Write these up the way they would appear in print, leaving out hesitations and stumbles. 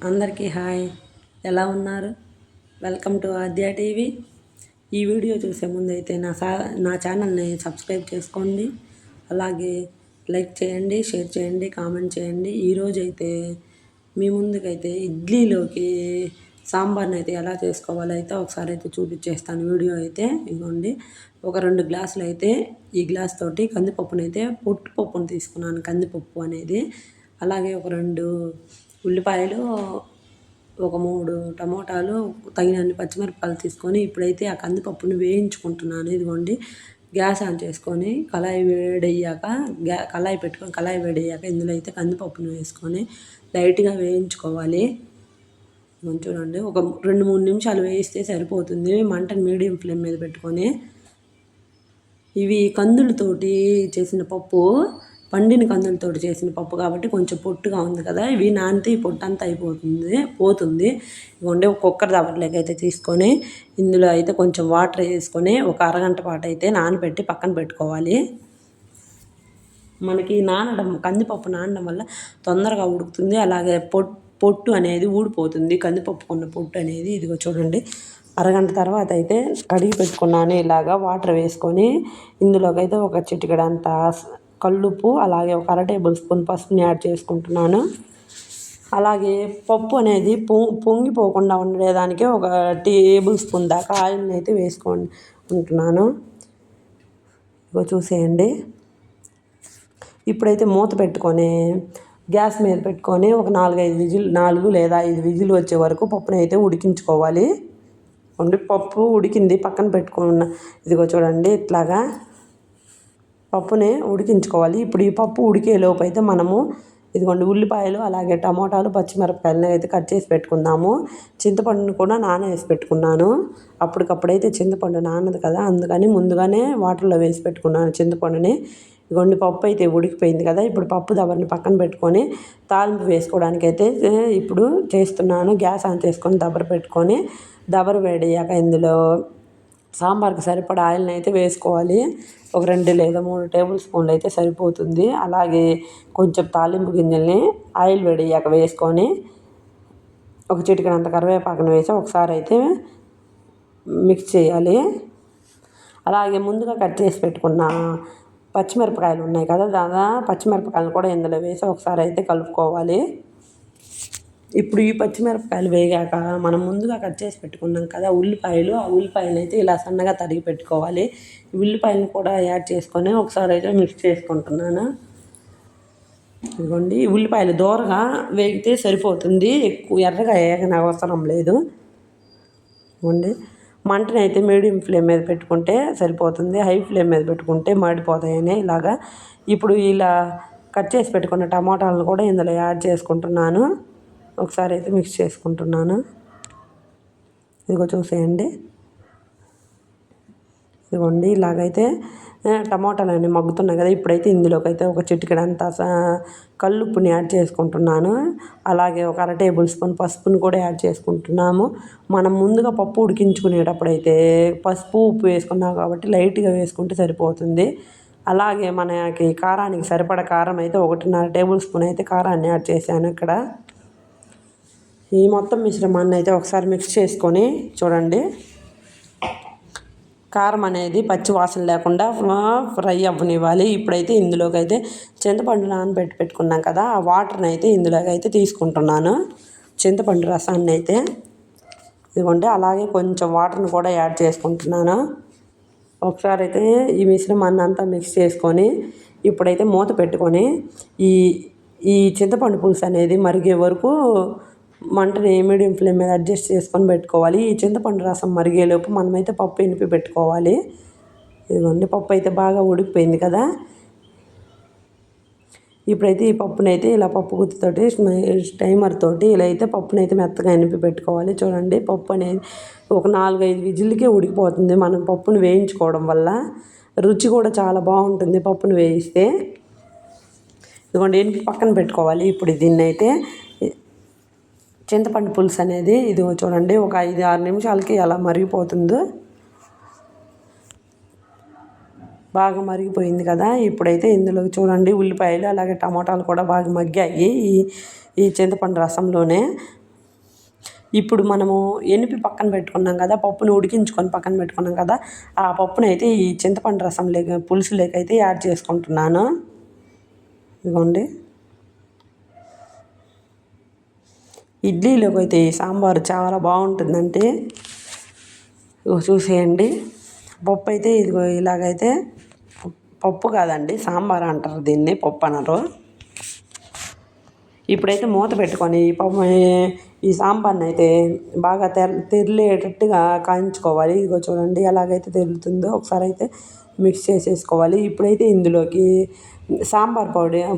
అందరికీ హాయ్, ఎలా ఉన్నారు? Welcome to Aadya TV. ఈ వీడియో చూసే ముందు అయితే నా ఛానల్ని సబ్స్క్రైబ్ చేసుకోండి, అలాగే లైక్ చేయండి, షేర్ చేయండి, కామెంట్ చేయండి. ఈరోజు అయితే మీ ముందుకైతే ఇడ్లీలోకి సాంబార్ని అయితే ఎలా చేసుకోవాలో అయితే ఒకసారి అయితే చూపించేస్తాను. వీడియో అయితే ఇదిగోండి, ఒక 2 గ్లాసులు అయితే ఈ గ్లాస్ తోటి కందిపప్పునైతే పొట్టు పప్పును తీసుకున్నాను, కందిపప్పు అనేది. అలాగే ఒక 2 ఉల్లిపాయలు, ఒక 3 టమోటాలు, తగినన్ని పచ్చిమిరపకాయలు తీసుకొని ఇప్పుడైతే ఆ కందిపప్పుని వేయించుకుంటున్నాను. ఇదిగోండి, గ్యాస్ ఆన్ చేసుకొని కళాయి వేడయ్యాక కళాయి వేడయ్యాక ఇందులో అయితే కందిపప్పును వేసుకొని లైట్గా వేయించుకోవాలి. చూడండి, ఒక 2-3 నిమిషాలు వేయిస్తే సరిపోతుంది. మంటను మీడియం ఫ్లేమ్ మీద పెట్టుకొని. ఇవి కందులతోటి చేసిన పప్పు, పండిన కందులతోటి చేసిన పప్పు కాబట్టి కొంచెం పొట్టుగా ఉంది కదా, ఇవి నానితే ఈ పొట్టు అంతా పోతుంది. ఇవ్వండి, ఒక కుక్కర్ దబర్లోకి అయితే తీసుకొని ఇందులో అయితే కొంచెం వాటర్ వేసుకొని ఒక అరగంట పాటు అయితే నానబెట్టి పక్కన పెట్టుకోవాలి. మనకి కందిపప్పు నానడం వల్ల తొందరగా ఉడుకుతుంది, అలాగే పొట్టు అనేది ఊడిపోతుంది, కందిపప్పుకున్న పొట్టు అనేది. ఇదిగో చూడండి, అరగంట తర్వాత అయితే కడిగి పెట్టుకున్నాను. ఇలాగా వాటర్ వేసుకొని ఇందులోకి అయితే ఒక చిటికెడంత కల్లుప్పు, అలాగే ఒక 1/2 టేబుల్ స్పూన్ పసుపుని యాడ్ చేసుకుంటున్నాను. అలాగే పప్పు అనేది పొంగిపోకుండా ఉండేదానికి ఒక టేబుల్ స్పూన్ దాకా ఆయిల్ని అయితే వేసుకుంటున్నాను. ఇగో చూసేయండి. ఇప్పుడైతే మూత పెట్టుకొని గ్యాస్ మీద పెట్టుకొని ఒక 4 లేదా 5 విజిల్ వచ్చే వరకు పప్పుని అయితే ఉడికించుకోవాలి. పప్పు ఉడికింది, పక్కన పెట్టుకున్న ఇదిగో చూడండి, ఇట్లాగా పప్పుని ఉడికించుకోవాలి. ఇప్పుడు ఈ పప్పు ఉడికే లోపు అయితే మనము ఇదిగోండి ఉల్లిపాయలు, అలాగే టమోటాలు, పచ్చిమిరపకాయలని అయితే కట్ చేసి పెట్టుకుందాము. చింతపండుని కూడా నానేసి పెట్టుకున్నాను. అప్పటికప్పుడైతే చింతపండు నానదు కదా, అందుకని ముందుగానే వాటర్లో వేసి పెట్టుకున్నాను చింతపండుని. ఇదిగోండి, పప్పు అయితే ఉడికిపోయింది కదా. ఇప్పుడు పప్పు దబర్ని పక్కన పెట్టుకొని తాలింపు వేసుకోవడానికి అయితే ఇప్పుడు చేస్తున్నాను. గ్యాస్ ఆన్ చేసుకొని దబర పెట్టుకొని దబర వేడయ్యాక ఇందులో సాంబార్కి సరిపడా ఆయిల్ని అయితే వేసుకోవాలి. ఒక 2 లేదా 3 టేబుల్ స్పూన్లు అయితే సరిపోతుంది. అలాగే కొంచెం తాలింపు గింజల్ని ఆయిల్ వేడయ్యాక వేసుకొని ఒక చిటికెడంత కరివేపాకుని వేసి ఒకసారి అయితే మిక్స్ చేయాలి. అలాగే ముందుగా కట్ చేసి పెట్టుకున్న పచ్చిమిరపకాయలు ఉన్నాయి కదా, పచ్చిమిరపకాయలు కూడా ఇందులో వేసి ఒకసారి అయితే కలుపుకోవాలి. ఇప్పుడు ఈ పచ్చిమిరపకాయలు వేగాక మనం ముందుగా కట్ చేసి పెట్టుకున్నాం కదా ఉల్లిపాయలు, ఆ ఉల్లిపాయలు అయితే ఇలా సన్నగా తరిగి పెట్టుకోవాలి. ఉల్లిపాయలను కూడా యాడ్ చేసుకొని ఒకసారి అయితే మిక్స్ చేసుకుంటున్నాను. ఇదిగోండి, ఉల్లిపాయలు దోరగా వేగితే సరిపోతుంది, ఎక్కువ ఎర్రగా వేగన అవసరం లేదు. ఇదిగోండి, మంటని అయితే మీడియం ఫ్లేమ్ మీద పెట్టుకుంటే సరిపోతుంది, హై ఫ్లేమ్ మీద పెట్టుకుంటే మాడిపోతాయని. ఇలాగా ఇప్పుడు ఇలా కట్ చేసి పెట్టుకున్న టమాటాలను కూడా ఇందులో యాడ్ చేసుకుంటున్నాను. ఒకసారి అయితే మిక్స్ చేసుకుంటున్నాను. ఇదిగో చూసేయండి. ఇదిగోండి, ఇలాగైతే టమాటాలు అన్నీ మగ్గుతున్నాయి కదా, ఇప్పుడైతే ఇందులోకి అయితే ఒక చిటికెడంత కల్లుప్పుని యాడ్ చేసుకుంటున్నాను. అలాగే ఒక 1/2 టేబుల్ స్పూన్ పసుపుని కూడా యాడ్ చేసుకుంటున్నాము. మనం ముందుగా పప్పు ఉడికించుకునేటప్పుడు అయితే పసుపు, ఉప్పు వేసుకున్నాం కాబట్టి లైట్గా వేసుకుంటే సరిపోతుంది. అలాగే మనకి కారానికి సరిపడా కారం అయితే 1.5 టేబుల్ స్పూన్ అయితే కారాన్ని యాడ్ చేశాను. ఇక్కడ ఈ మొత్తం మిశ్రమాన్ని అయితే ఒకసారి మిక్స్ చేసుకొని చూడండి, కారం అనేది పచ్చి వాసన లేకుండా ఫ్రై అవ్వనివ్వాలి. ఇప్పుడైతే ఇందులోకి అయితే చింతపండు పెట్టుకున్నాం కదా, ఆ వాటర్ని అయితే ఇందులోకి అయితే తీసుకుంటున్నాను, చింతపండు రసాన్ని అయితే. ఇదిగోండి, అలాగే కొంచెం వాటర్ని కూడా యాడ్ చేసుకుంటున్నాను. ఒకసారి అయితే ఈ మిశ్రమాన్ని అంతా మిక్స్ చేసుకొని ఇప్పుడైతే మూత పెట్టుకొని ఈ చింతపండు పులుసు అనేది మరిగే వరకు మంటని మీడియం ఫ్లేమ్ మీద అడ్జస్ట్ చేసుకొని పెట్టుకోవాలి. ఈ చింతపండు రసం మరిగేలోపు మనమైతే పప్పు ఎనిపి పెట్టుకోవాలి. ఇదిగోండి, పప్పు అయితే బాగా ఉడికిపోయింది కదా. ఇప్పుడైతే ఈ పప్పునైతే ఇలా పప్పు గుత్తితోటి స్టైమర్ తోటి ఇలా అయితే పప్పునైతే మెత్తగా ఎనిపి పెట్టుకోవాలి. చూడండి, పప్పు అనేది ఒక 4-5 విజిల్కే ఉడికిపోతుంది మనం పప్పును వేయించుకోవడం వల్ల. రుచి కూడా చాలా బాగుంటుంది పప్పును వేయిస్తే. ఇదిగోండి, ఎనిపి పక్కన పెట్టుకోవాలి. ఇప్పుడు దీన్ని అయితే చింతపండు పులుసు అనేది ఇదిగో చూడండి, ఒక 5-6 నిమిషాలకి అలా మరిగిపోతుందో, బాగా మరిగిపోయింది కదా. ఇప్పుడైతే ఇందులో చూడండి ఉల్లిపాయలు అలాగే టమాటాలు కూడా బాగా మగ్గాయి ఈ చింతపండు రసంలోనే. ఇప్పుడు మనము ఎనిపి పక్కన పెట్టుకున్నాం కదా, పప్పును ఉడికించుకొని పక్కన పెట్టుకున్నాం కదా, ఆ పప్పునైతే ఈ చింతపండు రసం పులుసులోకి అయితే యాడ్ చేసుకుంటున్నాను. ఇదిగోండి. ఇడ్లీలోకి అయితే ఈ సాంబారు చాలా బాగుంటుందంటే చూసేయండి. పప్పు అయితే ఇదిగో ఇలాగైతే, పప్పు కాదండి సాంబార్ అంటారు దీన్ని, పప్పు అనరు. ఇప్పుడైతే మూత పెట్టుకొని ఈ సాంబార్ని అయితే బాగా తెరిలేటట్టుగా కాయించుకోవాలి. ఇదిగో చూడండి ఎలాగైతే తెరులుతుందో ఒకసారి అయితే మిక్స్ చేసేసుకోవాలి. ఇప్పుడైతే ఇందులోకి సాంబార్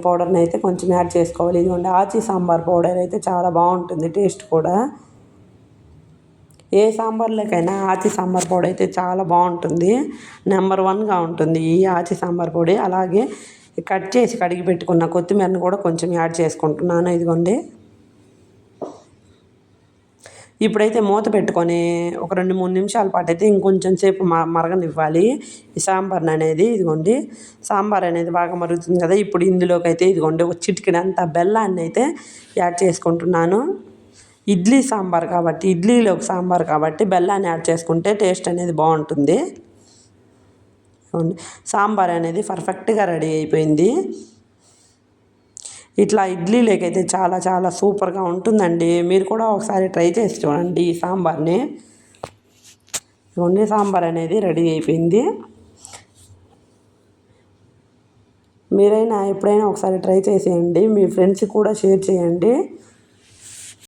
పౌడర్ని అయితే కొంచెం యాడ్ చేసుకోవాలి. ఇదిగోండి ఆచి సాంబార్ పౌడర్ అయితే చాలా బాగుంటుంది టేస్ట్ కూడా. ఏ సాంబార్లోకైనా ఆచి సాంబార్ పొడి అయితే చాలా బాగుంటుంది, నెంబర్ 1గా ఉంటుంది ఈ ఆచి సాంబార్ పొడి. అలాగే కట్ చేసి కడిగి పెట్టుకున్న కొత్తిమీరని కూడా కొంచెం యాడ్ చేసుకుంటున్నాను. ఇదిగోండి. ఇప్పుడైతే మూత పెట్టుకొని ఒక 2-3 నిమిషాల పాటు అయితే ఇంకొంచెం సేపు మరగనివ్వాలి ఈ సాంబార్ని అనేది. ఇదిగోండి సాంబార్ అనేది బాగా మరుగుతుంది కదా, ఇప్పుడు ఇందులోకి అయితే ఇదిగోండి ఒక చిటికెడంతా బెల్లాన్ని అయితే యాడ్ చేసుకుంటున్నాను. ఇడ్లీలోకి సాంబార్ కాబట్టి బెల్లాన్ని యాడ్ చేసుకుంటే టేస్ట్ అనేది బాగుంటుంది. సాంబార్ అనేది పర్ఫెక్ట్గా రెడీ అయిపోయింది. ఇట్లా ఇడ్లీలోకి అయితే చాలా చాలా సూపర్గా ఉంటుందండి. మీరు కూడా ఒకసారి ట్రై చేసి చూడండి ఈ సాంబార్ని. ఇవన్నీ సాంబార్ అనేది రెడీ అయిపోయింది. మీరైనా ఎప్పుడైనా ఒకసారి ట్రై చేసేయండి, మీ ఫ్రెండ్స్కి కూడా షేర్ చేయండి.